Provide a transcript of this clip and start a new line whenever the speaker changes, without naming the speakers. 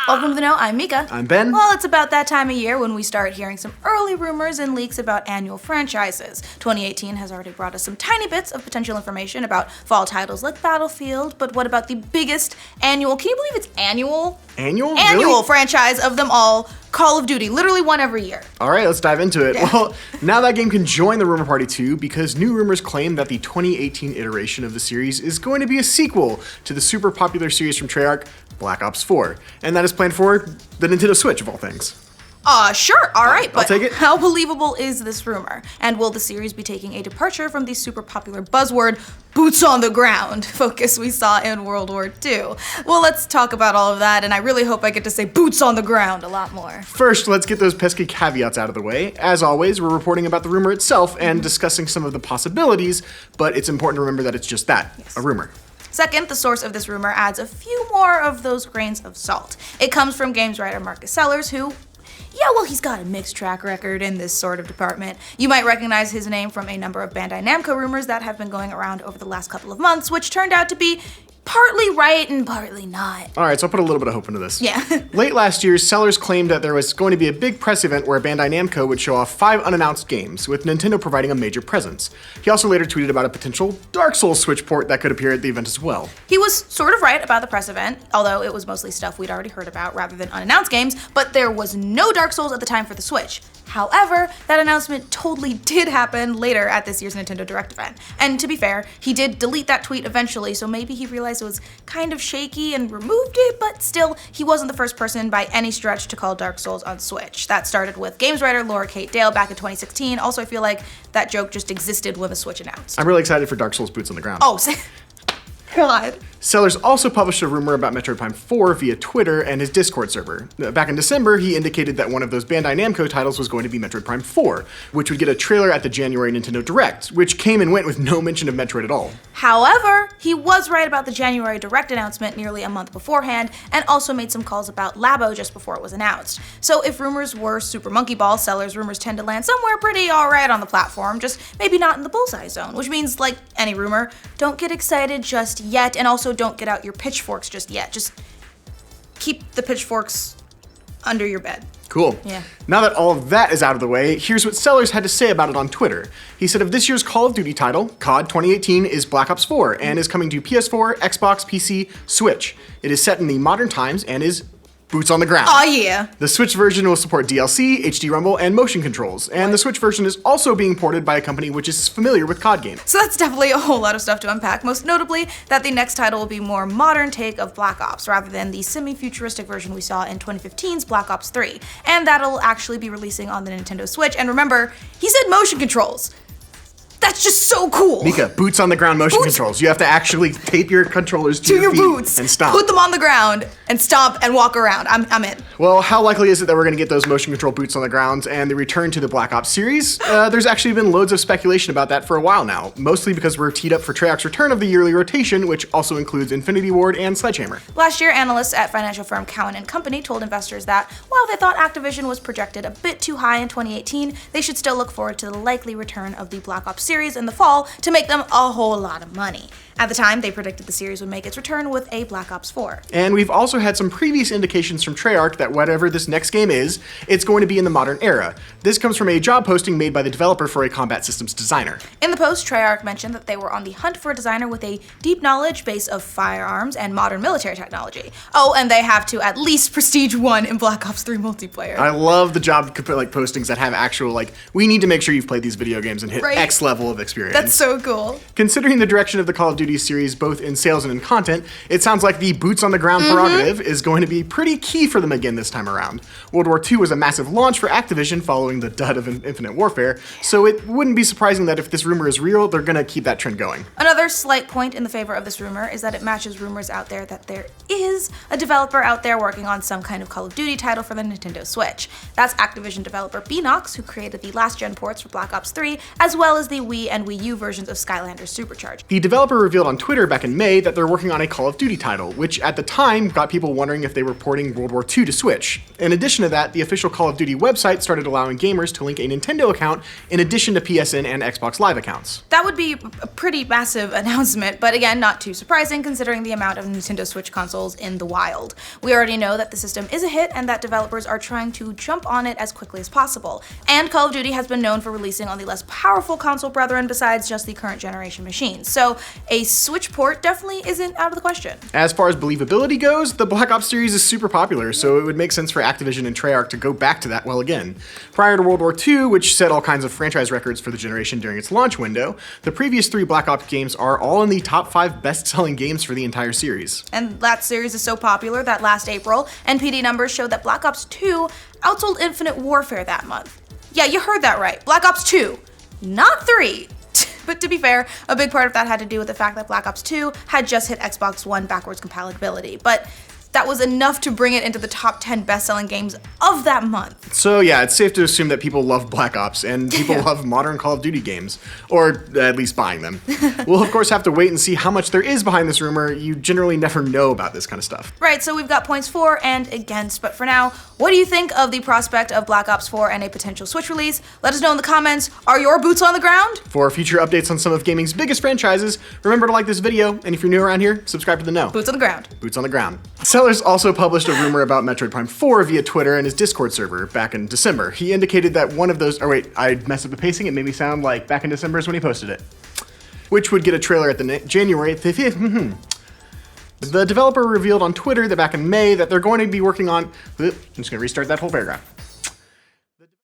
Welcome to The Know, I'm Mica.
I'm Ben.
Well, it's about that time of year when we start hearing some early rumors and leaks about annual franchises. 2018 has already brought us some tiny bits of potential information about fall titles like Battlefield, but what about the biggest annual, can you believe it's annual?
Annual?
Annual
Really?
franchise of them all, Call of Duty, literally one every year.
All right, let's dive into it.
Yeah.
Well, now that game can join the rumor party too, because new rumors claim that the 2018 iteration of the series is going to be a sequel to the super popular series from Treyarch, Black Ops 4, and that is planned for the Nintendo Switch, of all things.
Sure, all right,
I'll
but
take it.
how believable is this rumor? And will the series be taking a departure from the super popular buzzword, boots on the ground focus we saw in World War II? Well, let's talk about all of that, and I really hope I get to say boots on the ground a lot more.
First, let's get those pesky caveats out of the way. As always, we're reporting about the rumor itself and discussing some of the possibilities, but it's important to remember that it's just that, a rumor.
Second, the source of this rumor adds a few more of those grains of salt. It comes from games writer Marcus Sellers, who, he's got a mixed track record in this sort of department. You might recognize his name from a number of Bandai Namco rumors that have been going around over the last couple of months, which turned out to be partly right and partly not.
All right, so I'll put a little bit of hope into this.
Yeah.
Late last year, Sellers claimed that there was going to be a big press event where Bandai Namco would show off 5 unannounced games, with Nintendo providing a major presence. He also later tweeted about a potential Dark Souls Switch port that could appear at the event as well.
He was sort of right about the press event, although it was mostly stuff we'd already heard about rather than unannounced games, but there was no Dark Souls at the time for the Switch. However, that announcement totally did happen later at this year's Nintendo Direct event. And to be fair, he did delete that tweet eventually, so maybe he realized it was kind of shaky and removed it, but still, he wasn't the first person by any stretch to call Dark Souls on Switch. That started with games writer Laura Kate Dale back in 2016. Also, I feel like that joke just existed when the Switch announced.
I'm really excited for Dark Souls Boots on the Ground.
Oh, God.
Sellers also published a rumor about Metroid Prime 4 via Twitter and his Discord server. Back in December, he indicated that one of those Bandai Namco titles was going to be Metroid Prime 4, which would get a trailer at the January Nintendo Direct, which came and went with no mention of Metroid at all.
However, he was right about the January Direct announcement nearly a month beforehand, and also made some calls about Labo just before it was announced. So if rumors were Super Monkey Ball, Sellers' rumors tend to land somewhere pretty alright on the platform, just maybe not in the bullseye zone, which means, like any rumor, don't get excited just yet, and also don't get out your pitchforks just yet. Just keep the pitchforks under your bed.
Cool.
Yeah.
Now that all of that is out of the way, here's what Sellers had to say about it on Twitter. He said of this year's Call of Duty title, COD 2018 is Black Ops 4 and is coming to PS4, Xbox, PC, Switch. It is set in the modern times and is boots on the ground.
Oh yeah.
The Switch version will support DLC, HD Rumble, and motion controls, and the Switch version is also being ported by a company which is familiar with COD games.
So that's definitely a whole lot of stuff to unpack, most notably that the next title will be more modern take of Black Ops, rather than the semi-futuristic version we saw in 2015's Black Ops 3, and that'll actually be releasing on the Nintendo Switch, and remember, he said motion controls. That's just so cool.
Mica, boots on the ground motion controls. You have to actually tape your controllers to
your
feet
boots
and stomp.
Put them on the ground and stomp and walk around. I'm in.
Well, how likely is it that we're going to get those motion control boots on the ground and the return to the Black Ops series? There's actually been loads of speculation about that for a while now, mostly because we're teed up for Treyarch's return of the yearly rotation, which also includes Infinity Ward and Sledgehammer.
Last year, analysts at financial firm Cowen & Company told investors that while they thought Activision was projected a bit too high in 2018, they should still look forward to the likely return of the Black Ops series in the fall to make them a whole lot of money. At the time, they predicted the series would make its return with a Black Ops 4.
And we've also had some previous indications from Treyarch that whatever this next game is, it's going to be in the modern era. This comes from a job posting made by the developer for a combat systems designer.
In the post, Treyarch mentioned that they were on the hunt for a designer with a deep knowledge base of firearms and modern military technology. Oh, and they have to at least Prestige 1 in Black Ops 3 multiplayer.
I love the job postings that have actual, we need to make sure you've played these video games and hit X level of experience.
That's so cool.
Considering the direction of the Call of Duty series, both in sales and in content, it sounds like the boots on the ground prerogative is going to be pretty key for them again this time around. World War II was a massive launch for Activision following the dud of Infinite Warfare, so it wouldn't be surprising that if this rumor is real, they're gonna keep that trend going.
Another slight point in the favor of this rumor is that it matches rumors out there that there is a developer out there working on some kind of Call of Duty title for the Nintendo Switch. That's Activision developer Beanox, who created the last-gen ports for Black Ops 3, as well as the Wii and Wii U versions of Skylanders Supercharged.
The developer revealed on Twitter back in May that they're working on a Call of Duty title, which at the time got people wondering if they were porting World War II to Switch. In addition to that, the official Call of Duty website started allowing gamers to link a Nintendo account in addition to PSN and Xbox Live accounts.
That would be a pretty massive announcement, but again, not too surprising considering the amount of Nintendo Switch consoles in the wild. We already know that the system is a hit and that developers are trying to jump on it as quickly as possible. And Call of Duty has been known for releasing on the less powerful console brethren besides just the current generation machines. So a Switch port definitely isn't out of the question.
As far as believability goes, the Black Ops series is super popular, so it would make sense for Activision and Treyarch to go back to that well again. Prior to World War II, which set all kinds of franchise records for the generation during its launch window, the previous 3 Black Ops games are all in the top 5 best-selling games for the entire series.
And that series is so popular that last April, NPD numbers showed that Black Ops 2 outsold Infinite Warfare that month. Yeah, you heard that right. Black Ops 2, not 3. But to be fair, a big part of that had to do with the fact that Black Ops 2 had just hit Xbox One backwards compatibility. But that was enough to bring it into the top 10 best-selling games of that month.
So yeah, it's safe to assume that people love Black Ops and people love modern Call of Duty games, or at least buying them. We'll of course have to wait and see how much there is behind this rumor. You generally never know about this kind of stuff.
Right, so we've got points for and against, but for now, what do you think of the prospect of Black Ops 4 and a potential Switch release? Let us know in the comments. Are your boots on the ground?
For future updates on some of gaming's biggest franchises, remember to like this video, and if you're new around here, subscribe to the know.
Boots on the ground.
Boots on the ground. Sellers also published a rumor about Metroid Prime 4 via Twitter and his Discord server back in December. He indicated that one of those, I messed up the pacing, it made me sound like back in December is when he posted it. Which would get a trailer at the January 5th. The developer revealed on Twitter that back in May that they're going to be working on, I'm just gonna restart that whole paragraph.